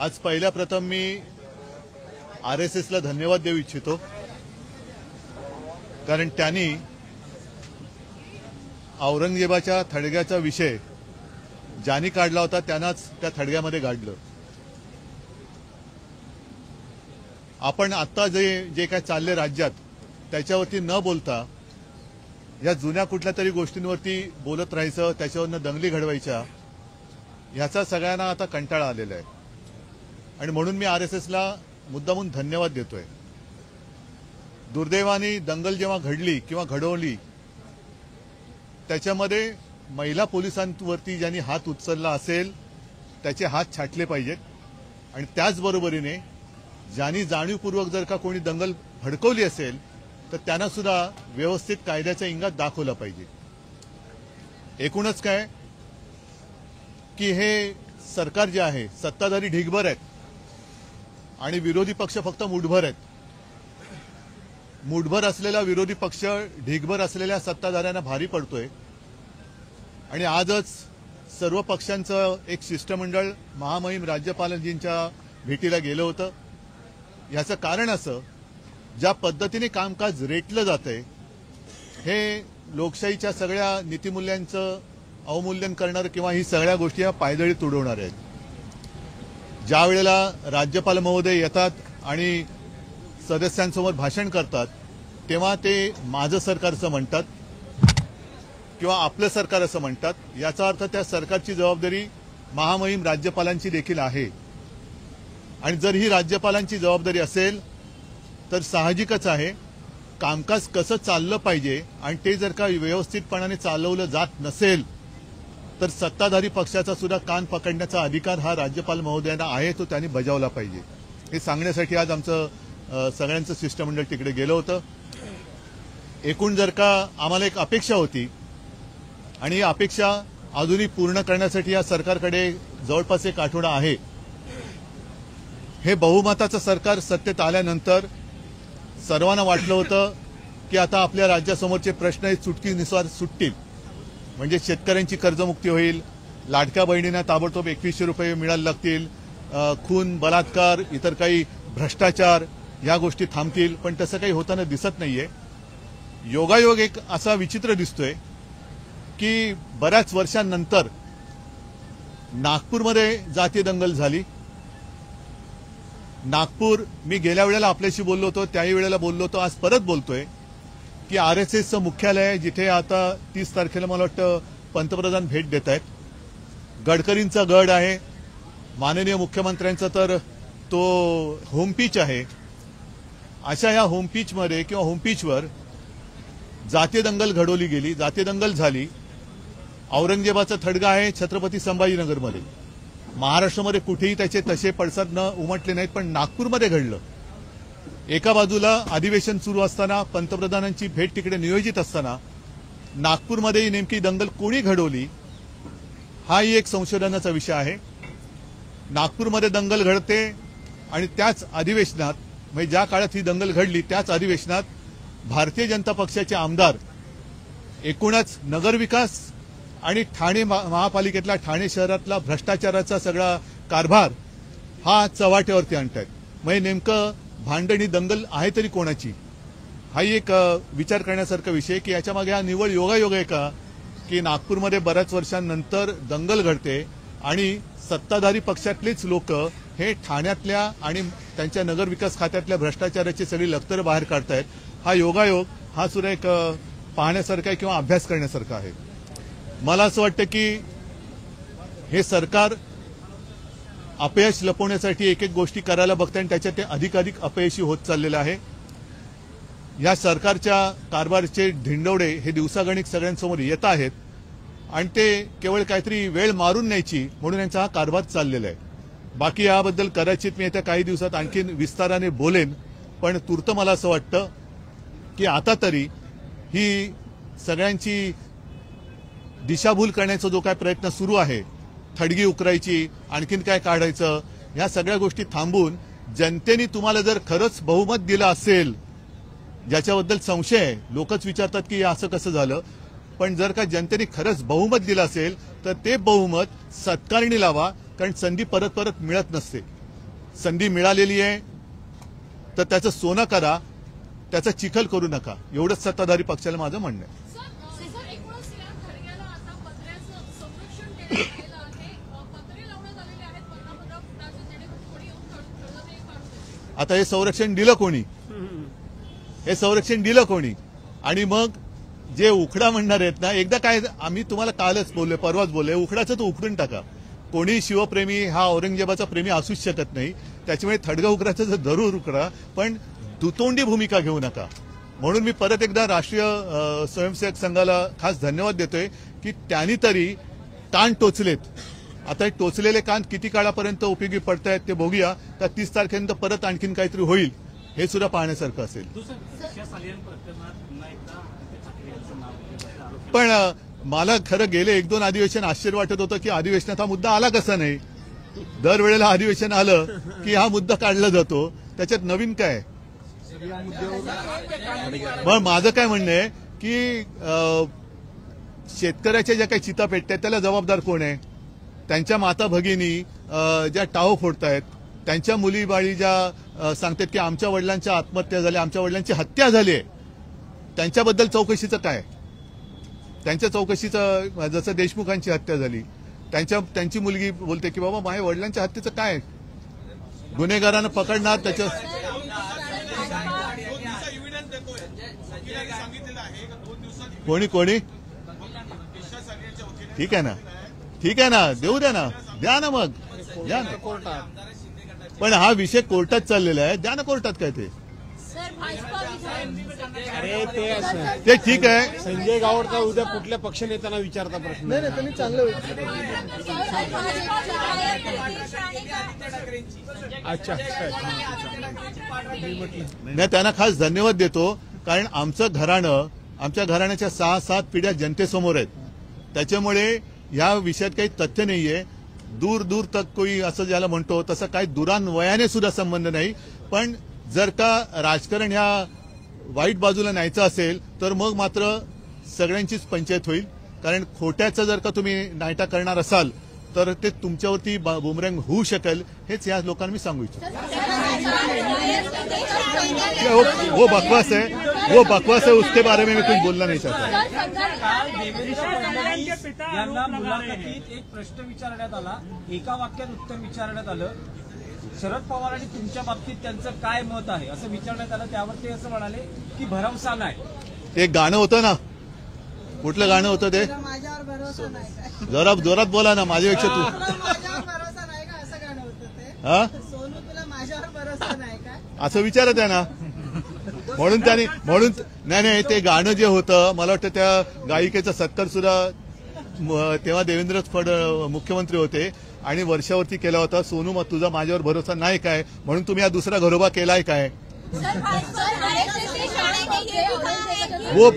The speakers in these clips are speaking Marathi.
आज पहिल्या प्रथम मी आरएसएसला धन्यवाद देऊ इच्छितो, कारण त्यांनी औरंगजेबाच्या थडग्याचा विषय ज्यांनी काढला होता त्यांनाच त्या थडग्यामध्ये गाडलं। आपण आता जे काय चालले राज्यात त्याच्यावरती न बोलता या जुन्या कुठल्या तरी गोष्टींवरती बोलत राहायचं, त्याच्यावरनं दंगली घडवायच्या, ह्याचा सगळ्यांना आता कंटाळा आलेला आहे आणि म्हणून मी आरएसएसला मुद्दामून धन्यवाद देतोय। दुर्दैवाने दंगल जेव्हा घडली किंवा घडवली त्याच्यामध्ये महिला पोलिसांवरती ज्यांनी हात उचलला असेल त्याचे हात छाटले पाहिजेत आणि त्याचबरोबरीने ज्यांनी जाणीवपूर्वक जर का कोणी दंगल भडकवली असेल तर त्यांना सुद्धा व्यवस्थित कायद्याच्या इंगात दाखवलं पाहिजे। एकूणच काय की हे सरकार जे आहे सत्ताधारी ढिगभर आहेत आणि विरोधी पक्ष फक्त मुठभर आहेत। मुठभर असलेला विरोधी पक्ष ढिगभर असलेल्या सत्ताधाऱ्यांना भारी पडतोय आणि आजच सर्व पक्षांचं एक शिष्टमंडळ महामहिम राज्यपालांजींच्या भेटीला गेलं होतं। याचं कारण असं, ज्या पद्धतीने कामकाज रेटलं जातंय हे लोकशाहीच्या सगळ्या नीतिमूल्यांचं अवमूल्यन करणार किंवा ही सगळ्या गोष्टी पायदळी तुडवणार आहेत। ज्या वेळेला राज्यपाल महोदय येतात आणि सदस्यांसमोर भाषण करतात तेव्हा ते माझं सरकार असं म्हणतात किंवा आपलं सरकार असं म्हणतात। याचा अर्थ त्या सरकारची जबाबदारी महामहिम राज्यपालांची देखील आहे आणि जर ही राज्यपालांची जबाबदारी असेल तर साहजिकच आहे कामकाज कसं चाललं पाहिजे आणि ते जर का व्यवस्थितपणाने चालवलं जात नसेल तर सत्ताधारी पक्षाचा सुद्धा कान पकडण्याचा अधिकार हा राज्यपाल महोदयांना आहे, तो त्यांनी बजावला पाहिजे। हे सांगण्यासाठी आज आमचं सगळ्यांचं शिष्टमंडळ तिकडे गेलं होतं। एकूण जर का आम्हाला एक अपेक्षा होती आणि ही अपेक्षा अजूनही पूर्ण करण्यासाठी या सरकारकडे जवळपास एक आठवडा आहे। हे बहुमताचं सरकार सत्तेत आल्यानंतर सर्वांना वाटलं होतं की आता आपल्या राज्यासमोरचे प्रश्न हे चुटकीनुसार सुटतील, म्हणजे शेतकऱ्यांची कर्जमुक्ती होईल, लाडक्या बहिणींना ताबडतोब 2100 रुपये मिळायला लागतील, खून बलात्कार इतर काही भ्रष्टाचार या गोष्टी थांबतील, पण तसं काही होताना दिसत नाहीये। योगायोग एक असा विचित्र दिसतोय की बऱ्याच वर्षांनंतर नागपूरमध्ये जातीय दंगल झाली। नागपूर, मी गेल्या वेळेला आपल्याशी बोललो होतो, त्याही वेळेला बोललो होतो, आज परत बोलतोय की आरएसएसचं मुख्यालय आहे जिथे आता 30 तारखेला मला वाटतं पंतप्रधान भेट देत आहेत। गडकरींचा गड आहे, माननीय मुख्यमंत्र्यांचा तर तो होमपीच आहे। अशा या होमपीचमध्ये किंवा होमपीचवर जातीय दंगल घडवली गेली, जातीय दंगल झाली। औरंगजेबाचा थडगा आहे छत्रपती संभाजीनगरमध्ये, महाराष्ट्रामध्ये कुठेही त्याचे तसे पडसाद न उमटले नाहीत, पण नागपूरमध्ये घडलं। एका बाजूला अधिवेशन सुरू असताना पंतप्रधानांची भेट तिकडे नियोजित असताना नागपूरमध्येही नेमकी दंगल कोणी घडवली हाही एक संशोधनाचा विषय आहे। नागपूरमध्ये दंगल घडते आणि त्याच अधिवेशनात, म्हणजे ज्या काळात ही दंगल घडली त्याच अधिवेशनात भारतीय जनता पक्षाचे आमदार एकूणच नगरविकास आणि ठाणे महापालिकेतला, ठाणे शहरातला भ्रष्टाचाराचा सगळा कारभार हा चव्हाट्यावरती आणतायत। म्हणजे नेमकं भांडणी दंगल आहे तरी कोणाची, हाही एक विचार करण्यासारखा विषय की याच्या मागे हा निव्वळ योगायोग आहे का की नागपूरमध्ये बऱ्याच वर्षांनंतर दंगल घडते आणि सत्ताधारी पक्षातलेच लोक हे ठाण्यातल्या आणि त्यांच्या नगरविकास खात्यातल्या भ्रष्टाचाराची सगळी लक्तरं बाहेर काढतायत। हा योगायोग हा सुद्धा एक पाहण्यासारखा आहे किंवा अभ्यास करण्यासारखा आहे। मला असं वाटतं की हे सरकार अपयश लपवण्यासाठी एक एक गोष्टी करायला बघते आणि त्याच्यात ते अधिकाधिक अपयशी होत चाललेलं आहे। या सरकारच्या कारभाराचे धिंडवडे हे दिवसागणिक सगळ्यांसमोर येत आहेत आणि ते केवळ काहीतरी वेळ मारून न्यायची म्हणून यांचा हा कारभार चाललेला आहे। बाकी याबद्दल कदाचित मी येत्या काही दिवसात आणखी विस्ताराने बोलेन, पण तूर्त मला असं वाटतं की आता तरी ही सगळ्यांची दिशाभूल करण्याचा जो काय प्रयत्न सुरू आहे, थडगी उकरायची, आणखीन काय काढायचं, या सगळ्या गोष्टी थांबून जनतेने तुम्हाला जर खरंच बहुमत दिलं असेल, ज्याच्याबद्दल संशय आहे, लोकच विचारतात की असं कसं झालं, पण जर का जनतेने खरंच बहुमत दिलं असेल तर ते बहुमत सत्कारणी लावा, कारण संधी परत परत मिळत नसते। संधी मिळालेली आहे तर त्याचं सोनं करा, त्याचा चिखल करू नका, एवढंच सत्ताधारी पक्षाला माझं म्हणणं आहे. आता हे संरक्षण दिलं कोणी? हे संरक्षण दिलं कोणी? आणि मग जे उखडा म्हणणार आहेत ना, एकदा काय आम्ही तुम्हाला कालच बोललोय, परवाच बोललोय, उखडाचं तो उखडून टाका. कोणी शिवप्रेमी हा औरंगजेबाचा प्रेमी असूच शकत नाही, त्याच्यामुळे थडगा उकराचं जर जरूर उकरा, पण दुतोंडी भूमिका घेऊ नका. म्हणून मी परत एकदा राष्ट्रीय स्वयंसेवक संघाला खास धन्यवाद देतोय की त्यांनी तरी कान टोचलेत. आता टोचलेले कान किती काळापर्यंत उपयोगी पडतायत ते बघूया. तर 30 तारखेनंतर परत आणखीन काहीतरी होईल हे सुद्धा पाहण्यासारखं असेल. पण मला खरं गेले 1-2 अधिवेशन आश्चर्य वाटत होतं की अधिवेशनात हा मुद्दा आला कसा नाही. दरवेळेला अधिवेशन आलं की हा मुद्दा काढला जातो, त्याच्यात नवीन काय? पण माझं काय म्हणणं आहे की शेतकऱ्याच्या ज्या काही चिता पेटतात त्याला जबाबदार कोण आहे? त्यांच्या माता भगिनी ज्या टाहो फोडतायत, त्यांच्या मुली बाळी ज्या सांगतात की आमच्या वडिलांच्या आत्महत्या झाल्या, आमच्या वडिलांची हत्या झाली आहे, त्यांच्याबद्दल चौकशीचं काय? त्यांच्या चौकशीचं, जसं देशमुखांची हत्या झाली, त्यांची मुलगी बोलते की बाबा माझ्या वडिलांच्या हत्येचं काय? गुन्हेगारांना पकडणार त्याच्या कोणी ठीक आहे ना, ठीक आहे ना, देऊ द्या ना, द्या ना, मग द्या ना. पण हा विषय कोर्टात चाललेला आहे, द्या ना कोर्टात काय ते. ते ठीक आहे. संजय गावडचा उद्या कुठल्या पक्ष नेत्यांना विचारता प्रश्न? नाही त्यांनी चांगलं. अच्छा, नाही, त्यांना खास धन्यवाद देतो, कारण आमचं घराणं, आमच्या घराण्याच्या 6-7 पिढ्या जनतेसमोर आहेत. त्याच्यामुळे या विषयात काही तथ्य नाहीये. दूर दूर तक कोई असं ज्याला म्हणतो तसं काही दुरान्वयाने सुद्धा संबंध नाही. पण जर का राजकारण ह्या वाईट बाजूला न्यायचं असेल तर मग मात्र सगळ्यांचीच पंचायत होईल. कारण खोट्याचं जर का तुम्ही नायटा करणार असाल तर ते तुमच्यावरती बुमरँग होऊ शकेल, हेच या लोकांना मी सांगू इच्छितो. वो बकवास है, वो बकवास है, उसके बारे में मैं कुछ बोलना नहीं चाहता. यांना मुलाखतीत एक प्रश्न विचारण्यात आला, एका वाक्यात उत्तर विचारण्यात आलं, शरद पवार आणि तुमच्या बाबतीत त्यांचं काय मत आहे असं विचारण्यात आलं. त्यावर ते असं म्हणाले की भरवसा नाही. ते गाणं होतं ना, कुठलं गाणं होतं ते? माझ्यावर भरोसा नाही का? जरा जोरात बोला ना, माझ्यापेक्षा तू. माझ्यावर भरोसा नाही का असं गाणं होतं ते? हा, सोनू तुला माझ्यावर भरोसा नाही का असं विचारत आहे ना. म्हणून नाही, ते गाणं जे होतं, मला वाटतं त्या गायिकेचा सत्कार सुद्धा तेव्हा देवेंद्र फडणवीस मुख्यमंत्री होते आणि वर्षावरती केला होता. सोनू, मग तुझा माझ्यावर भरोसा नाही काय, म्हणून तुम्ही हा दुसरा घरोबा केलाय काय? वो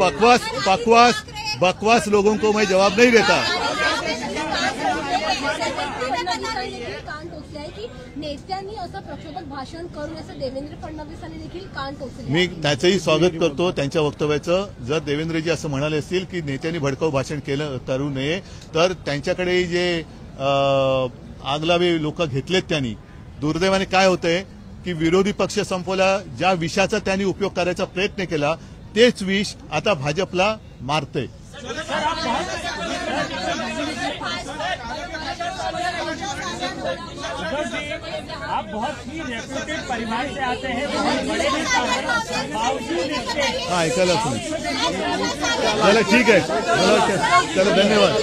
बकवास लोगों को मैं जवाब नहीं देता. नेत्यांनी असं प्रक्षोभक भाषण करून असं देवेंद्र फडणवीसांनी देखील कान टोचले. मी त्याचंही स्वागत करतो त्यांच्या वक्तव्याचं. जर देवेंद्रजी असं म्हणाले असतील की नेत्यांनी भडकाऊ भाषण करू नये, तर त्यांच्याकडे जे आगलावे लोक घेतलेत त्यांनी, दुर्दैवाने काय होतंय की विरोधी पक्ष संपवला, ज्या विषाचा त्यांनी उपयोग करायचा प्रयत्न केला तेच विष आता भाजपला मारतंय. आप बहुत ही रेप्यूटेड परिवार से आते हैं, बहुत बड़े नेता हैं, बावजूद इसके हाँ, ऐकायला चलो ठीक आहे, चलो धन्यवाद.